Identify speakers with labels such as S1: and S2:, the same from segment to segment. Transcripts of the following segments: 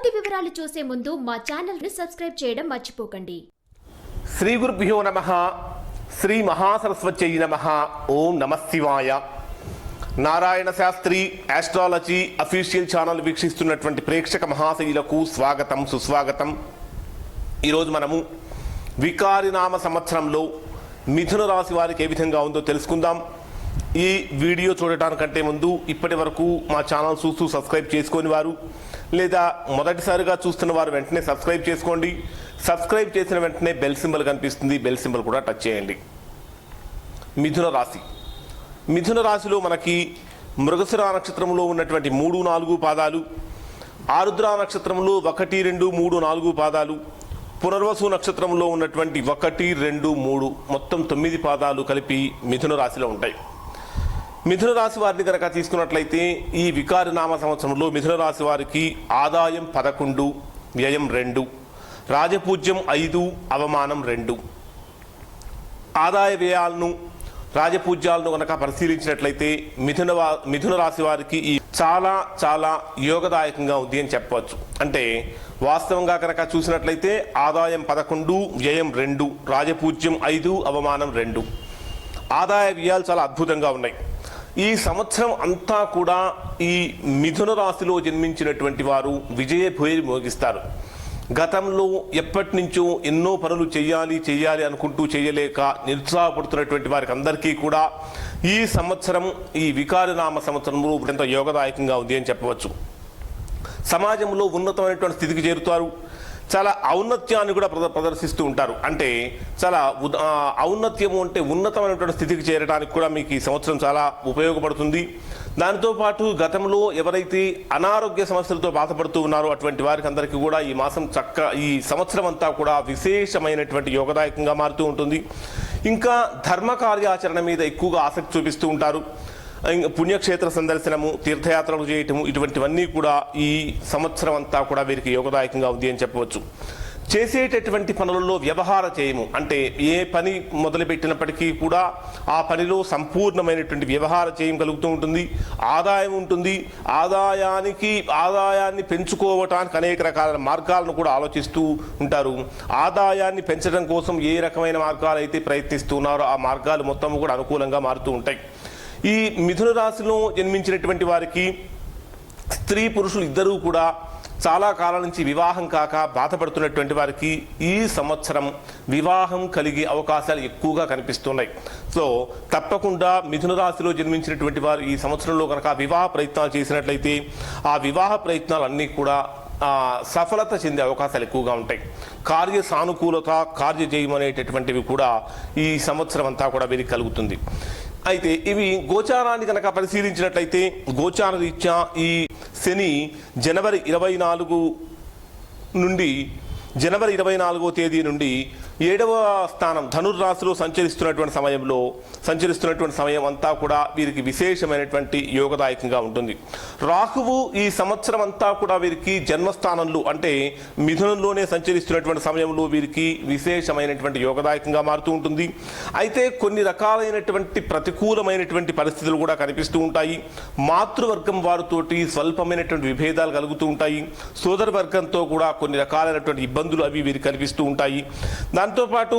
S1: పూర్తి వివరాలు చూసే ముందు మా ఛానల్ ని సబ్స్క్రైబ్ చేయడం మర్చిపోకండి.
S2: శ్రీ గురుభ్యో నమః. శ్రీ మహాసరస్వత్యై నమః. ఓం నమః శివాయ. Narayana Shastri astrology official channel వీక్షిస్తున్నటువంటి ప్రేక్షక మహాశయులకు స్వాగతం, సుస్వాగతం. ఈరోజు మనము వికారినామ సంవత్సరంలో మిథున రాశి వారికి ఏ విధంగా ఉందో తెలుసుకుందాం. ఈ వీడియో చూడటానికంటే ముందు ఇప్పటి వరకు మా ఛానల్ చూస్తూ సబ్స్క్రైబ్ చేసుకొని వారు లేదా మొదటిసారిగా చూస్తున్న వారు వెంటనే సబ్స్క్రైబ్ చేసుకోండి. సబ్స్క్రైబ్ చేసిన వెంటనే బెల్ సింబల్ కనిపిస్తుంది, బెల్ సింబల్ కూడా టచ్ చేయండి. మిథున రాశి. మిథున రాశిలో మనకి మృగశిర నక్షత్రంలో ఉన్నటువంటి 3, 4 పాదాలు, ఆరుద్ర నక్షత్రంలో 1, 2, 3, 4 పాదాలు, పునర్వసు నక్షత్రంలో ఉన్నటువంటి 1, 2, 3 మొత్తం 9 పాదాలు కలిపి మిథున రాశిలో ఉంటాయి. మిథున రాశి వారిని కనుక తీసుకున్నట్లయితే ఈ వికారినామ సంవత్సరంలో మిథున రాశి వారికి ఆదాయం 11, వ్యయం 2, రాజపూజ్యం 5, అవమానం 2. ఆదాయ వ్యయాలను, రాజపూజ్యాలను కనుక పరిశీలించినట్లయితే మిథున రాశి వారికి ఈ చాలా చాలా యోగదాయకంగా ఉంది అని చెప్పవచ్చు. అంటే వాస్తవంగా కనుక చూసినట్లయితే ఆదాయం 11, వ్యయం 2, రాజపూజ్యం 5, అవమానం 2. ఆదాయ వ్యయాలు చాలా అద్భుతంగా ఉన్నాయి. ఈ సంవత్సరం అంతా కూడా ఈ మిథున రాశిలో జన్మించినటువంటి వారు విజయ భేరి మోగిస్తారు. గతంలో ఎప్పటి నుంచో ఎన్నో పనులు చేయాలి అనుకుంటూ చేయలేక నిరుత్సాహపడుతున్నటువంటి వారికి అందరికీ కూడా ఈ సంవత్సరం, ఈ వికారినామ సంవత్సరంలో ఎంత యోగదాయకంగా ఉంది అని చెప్పవచ్చు. సమాజంలో ఉన్నతమైనటువంటి స్థితికి చేరుతారు. చాలా ఔన్నత్యాన్ని కూడా ప్రదర్శిస్తూ ఉంటారు. అంటే చాలా ఔన్నత్యము అంటే ఉన్నతమైనటువంటి స్థితికి చేరడానికి కూడా మీకు ఈ సంవత్సరం చాలా ఉపయోగపడుతుంది. దానితో పాటు గతంలో ఎవరైతే అనారోగ్య సమస్యలతో బాధపడుతూ ఉన్నారో అటువంటి వారికి అందరికీ కూడా ఈ సంవత్సరం అంతా కూడా విశేషమైనటువంటి యోగదాయకంగా మారుతూ ఉంటుంది. ఇంకా ధర్మ కార్యాచరణ మీద ఎక్కువగా ఆసక్తి చూపిస్తూ ఉంటారు. పుణ్యక్షేత్ర సందర్శనము, తీర్థయాత్రలు చేయటము, ఇటువంటివన్నీ కూడా ఈ సంవత్సరం అంతా కూడా వీరికి యోగదాయకంగా ఉంది అని చెప్పవచ్చు. చేసేటటువంటి పనులలో వ్యవహార చేయము, అంటే ఏ పని మొదలుపెట్టినప్పటికీ కూడా ఆ పనిలో సంపూర్ణమైనటువంటి వ్యవహార చేయం కలుగుతూ ఉంటుంది. ఆదాయం ఉంటుంది. ఆదాయాన్ని పెంచుకోవటానికి అనేక రకాల మార్గాలను కూడా ఆలోచిస్తూ ఉంటారు. ఆదాయాన్ని పెంచడం కోసం ఏ రకమైన మార్గాలు అయితే ప్రయత్నిస్తున్నారో ఆ మార్గాలు మొత్తం కూడా అనుకూలంగా మారుతూ ఉంటాయి. ఈ మిథున రాశిలో జన్మించినటువంటి వారికి స్త్రీ పురుషులు ఇద్దరూ కూడా చాలా కాలం నుంచి వివాహం కాక బాధపడుతున్నటువంటి వారికి ఈ సంవత్సరం వివాహం కలిగే అవకాశాలు ఎక్కువగా కనిపిస్తున్నాయి. సో తప్పకుండా మిథున రాశిలో జన్మించినటువంటి వారు ఈ సంవత్సరంలో కనుక వివాహ ప్రయత్నాలు చేసినట్లయితే ఆ వివాహ ప్రయత్నాలన్నీ కూడా సఫలత చెందే అవకాశాలు ఎక్కువగా ఉంటాయి. కార్య సానుకూలత, కార్యజయం అనేటటువంటివి కూడా ఈ సంవత్సరం అంతా కూడా వీరికి కలుగుతుంది. అయితే ఇవి గోచారాన్ని కనుక పరిశీలించినట్లయితే గోచార రీత్యా ఈ శని జనవరి 24వ తేదీ నుండి 7వ స్థానం ధనుర్రాశిలో సంచరిస్తున్నటువంటి సమయం అంతా కూడా వీరికి విశేషమైనటువంటి యోగదాయకంగా ఉంటుంది. రాహువు ఈ సంవత్సరం అంతా కూడా వీరికి జన్మస్థానంలో అంటే మిథునంలోనే సంచరిస్తున్నటువంటి సమయంలో వీరికి విశేషమైనటువంటి యోగదాయకంగా మారుతూ ఉంటుంది. అయితే కొన్ని రకాలైనటువంటి ప్రతికూలమైనటువంటి పరిస్థితులు కూడా కనిపిస్తూ ఉంటాయి. మాతృవర్గం వారితోటి స్వల్పమైనటువంటి విభేదాలు కలుగుతూ ఉంటాయి. సోదర వర్గంతో కూడా కొన్ని రకాలైనటువంటి ఇబ్బందులు అవి వీరికి కనిపిస్తూ ఉంటాయి. దాంతోపాటు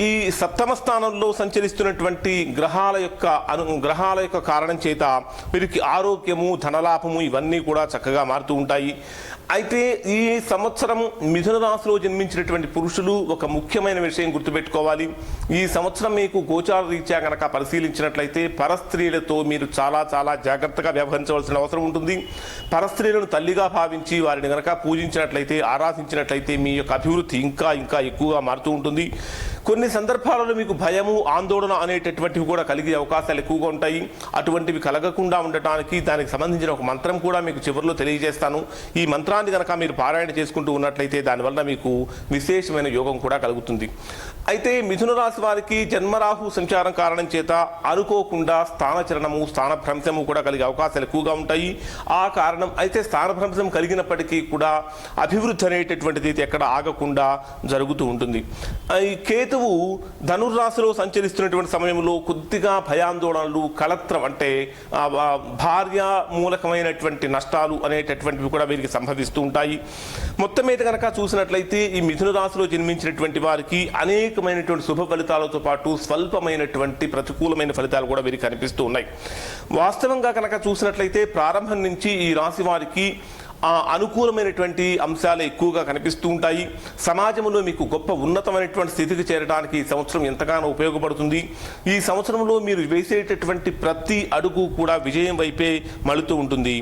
S2: ఈ సప్తమ స్థానంలో సంచరిస్తున్నటువంటి గ్రహాల యొక్క కారణం చేత వీరికి ఆరోగ్యము, ధనలాభము ఇవన్నీ కూడా చక్కగా మారుతూ ఉంటాయి. అయితే ఈ సంవత్సరం మిథున రాశిలో జన్మించినటువంటి పురుషులు ఒక ముఖ్యమైన విషయం గుర్తుపెట్టుకోవాలి. ఈ సంవత్సరం మీకు గోచార రీత్యా కనుక పరిశీలించినట్లయితే పరస్త్రీలతో మీరు చాలా చాలా జాగ్రత్తగా వ్యవహరించవలసిన అవసరం ఉంటుంది. పరస్త్రీలను తల్లిగా భావించి వారిని కనుక పూజించినట్లయితే, ఆరాధించినట్లయితే మీ యొక్క అభివృద్ధి ఇంకా ఇంకా ఎక్కువగా మారుతూ ఉంటుంది. కొన్ని సందర్భాలలో మీకు భయము, ఆందోళన అనేటటువంటివి కూడా కలిగే అవకాశాలు ఎక్కువగా ఉంటాయి. అటువంటివి కలగకుండా ఉండటానికి దానికి సంబంధించిన ఒక మంత్రం కూడా మీకు చివరిలో తెలియజేస్తాను. ఈ మంత్రాన్ని కనుక మీరు పారాయణ చేసుకుంటూ ఉన్నట్లయితే దానివల్ల మీకు విశేషమైన యోగం కూడా కలుగుతుంది. అయితే మిథున రాశి వారికి జన్మరాహు సంచారం కారణం చేత అనుకోకుండా స్థానచరణము, స్థానభ్రంశము కూడా కలిగే అవకాశాలు ఎక్కువగా ఉంటాయి. ఆ కారణం అయితే స్థానభ్రంశం కలిగినప్పటికీ కూడా అభివృద్ధి అనేటటువంటిది ఎక్కడ ఆగకుండా జరుగుతూ ఉంటుంది. ఈ కేతు కేతువు ధనుర్రాశిలో సంచరిస్తున్నటువంటి సమయంలో కొద్దిగా భయాందోళనలు, కళత్రం అంటే భార్య మూలకమైనటువంటి నష్టాలు అనేటటువంటివి కూడా వీరికి సంభవిస్తూ ఉంటాయి. మొత్తం మీద కనుక చూసినట్లయితే ఈ మిథున రాశిలో జన్మించినటువంటి వారికి అనేకమైనటువంటి శుభ ఫలితాలతో పాటు స్వల్పమైనటువంటి ప్రతికూలమైన ఫలితాలు కూడా వీరికి కనిపిస్తూ ఉన్నాయి. వాస్తవంగా కనుక చూసినట్లయితే ప్రారంభం నుంచి ఈ రాశి వారికి అనుకూలమైనటువంటి అంశాలు ఎక్కువగా కనిపిస్తూ ఉంటాయి. సమాజంలో మీకు గొప్ప ఉన్నతమైనటువంటి స్థితికి చేరడానికి ఈ సంవత్సరం ఎంతగానో ఉపయోగపడుతుంది. ఈ సంవత్సరంలో మీరు వేసేటటువంటి ప్రతి అడుగు కూడా విజయం వైపే మలుతూ ఉంటుంది.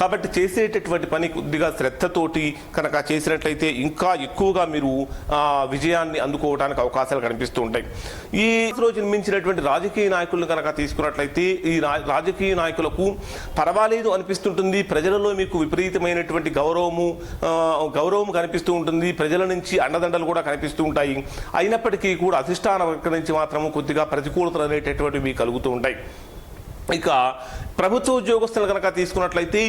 S2: కాబట్టి చేసేటటువంటి పని కొద్దిగా శ్రద్ధతోటి కనుక చేసినట్లయితే ఇంకా ఎక్కువగా మీరు విజయాన్ని అందుకోవడానికి అవకాశాలు కనిపిస్తూ ఉంటాయి. ఈ రోజు జన్మించినటువంటి రాజకీయ నాయకులను కనుక తీసుకున్నట్లయితే ఈ రాజకీయ నాయకులకు పర్వాలేదు అనిపిస్తుంటుంది. ప్రజలలో మీకు విపరీతమైనటువంటి గౌరవం కనిపిస్తూ ఉంటుంది. ప్రజల నుంచి అండదండలు కూడా కనిపిస్తూ ఉంటాయి. అయినప్పటికీ కూడా అధిష్టాన వర్గం నుంచి మాత్రము కొద్దిగా ప్రతికూలతలు అనేటటువంటివి కలుగుతూ ఉంటాయి. ఇక ప్రభుత్వ ఉద్యోగస్తులు కనుక తీసుకున్నట్లయితే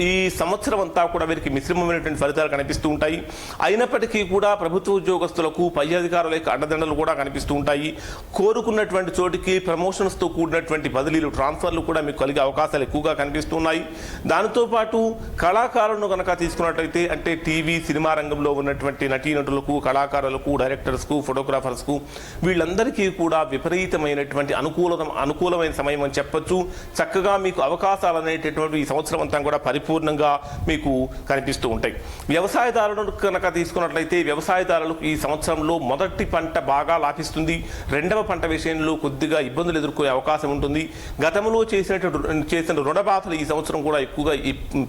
S2: ఈ సంవత్సరం అంతా కూడా వీరికి మిశ్రమమైనటువంటి ఫలితాలు కనిపిస్తూ ఉంటాయి. అయినప్పటికీ కూడా ప్రభుత్వ ఉద్యోగస్తులకు పై అధికారుల యొక్క అండదండలు కూడా కనిపిస్తూ ఉంటాయి. కోరుకున్నటువంటి చోటికి ప్రమోషన్స్తో కూడినటువంటి బదిలీలు, ట్రాన్స్ఫర్లు కూడా మీకు కలిగే అవకాశాలు ఎక్కువగా కనిపిస్తున్నాయి. దానితో పాటు కళాకారులను కనుక తీసుకున్నట్లయితే అంటే టీవీ, సినిమా రంగంలో ఉన్నటువంటి నటీనటులకు, కళాకారులకు, డైరెక్టర్స్కు, ఫోటోగ్రాఫర్స్కు వీళ్ళందరికీ కూడా విపరీతమైనటువంటి అనుకూలమైన సమయం అని చెప్పొచ్చు. చక్కగా మీకు అవకాశాలు అనేటటువంటి ఈ సంవత్సరం అంతా కూడా పరిపూర్ణంగా మీకు కనిపిస్తూ ఉంటాయి. వ్యవసాయదారులను కనుక తీసుకున్నట్లయితే వ్యవసాయదారులకు ఈ సంవత్సరంలో మొదటి పంట బాగా లాభిస్తుంది. రెండవ పంట విషయంలో కొద్దిగా ఇబ్బందులు ఎదుర్కొనే అవకాశం ఉంటుంది. గతంలో చేసిన రుణబాధలు ఈ సంవత్సరం కూడా ఎక్కువగా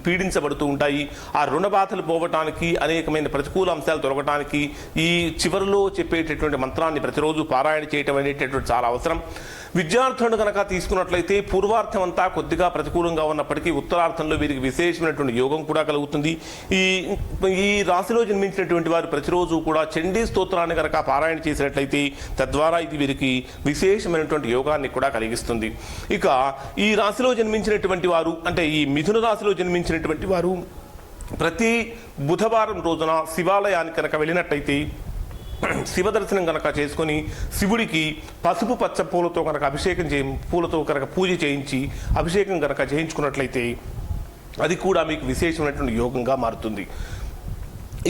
S2: పీడించబడుతూ ఉంటాయి. ఆ రుణబాధలు పోవటానికి, అనేకమైన ప్రతికూల అంశాలు తొలగటానికి ఈ చివరిలో చెప్పేటటువంటి మంత్రాన్ని ప్రతిరోజు పారాయణ చేయటం అనేటటువంటి చాలా అవసరం. విద్యార్థులను కనుక తీసుకున్నట్లయితే పూర్వార్థం అంతా కొద్దిగా ప్రతికూలంగా ఉన్నప్పటికీ ఉత్తరార్థంలో వీరికి విశేషమైనటువంటి యోగం కూడా కలుగుతుంది. ఈ రాశిలో జన్మించినటువంటి వారు ప్రతిరోజు కూడా చండీ స్తోత్రాన్ని కనుక పారాయణ చేసినట్లయితే తద్వారా ఇది వీరికి విశేషమైనటువంటి యోగాన్ని కూడా కలిగిస్తుంది. ఇక ఈ రాశిలో జన్మించినటువంటి వారు అంటే ఈ మిథున రాశిలో జన్మించినటువంటి వారు ప్రతి బుధవారం రోజున శివాలయానికి కనుక వెళ్ళినట్టయితే శివ దర్శనం కనుక చేసుకొని శివుడికి పసుపు పచ్చ పూలతో కనుక పూలతో కనుక పూజ చేయించి అభిషేకం కనుక చేయించుకున్నట్లయితే అది కూడా మీకు విశేషమైనటువంటి యోగంగా మారుతుంది.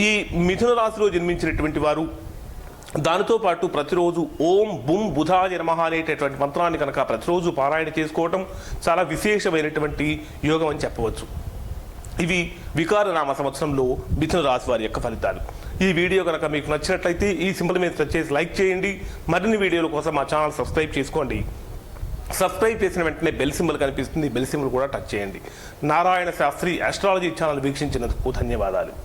S2: ఈ మిథున రాశిలో జన్మించినటువంటి వారు దానితో పాటు ప్రతిరోజు ఓం బుం బుధాయ నమః అనేటటువంటి మంత్రాన్ని కనుక ప్రతిరోజు పారాయణ చేసుకోవటం చాలా విశేషమైనటువంటి యోగం అని చెప్పవచ్చు. ఇవి వికారనామ సంవత్సరంలో మిథున రాశి వారి యొక్క ఫలితాలు. ఈ వీడియో కనుక మీకు నచ్చినట్లయితే ఈ సింబల్ మీద టచ్ చేసి లైక్ చేయండి. మరిన్ని వీడియోల కోసం మా ఛానల్ సబ్స్క్రైబ్ చేసుకోండి. సబ్స్క్రైబ్ చేసిన వెంటనే బెల్ సింబల్ కనిపిస్తుంది. బెల్ సింబల్ కూడా టచ్ చేయండి. నారాయణ శాస్త్రి ఆస్ట్రాలజీ ఛానల్ వీక్షించినందుకు ధన్యవాదాలు.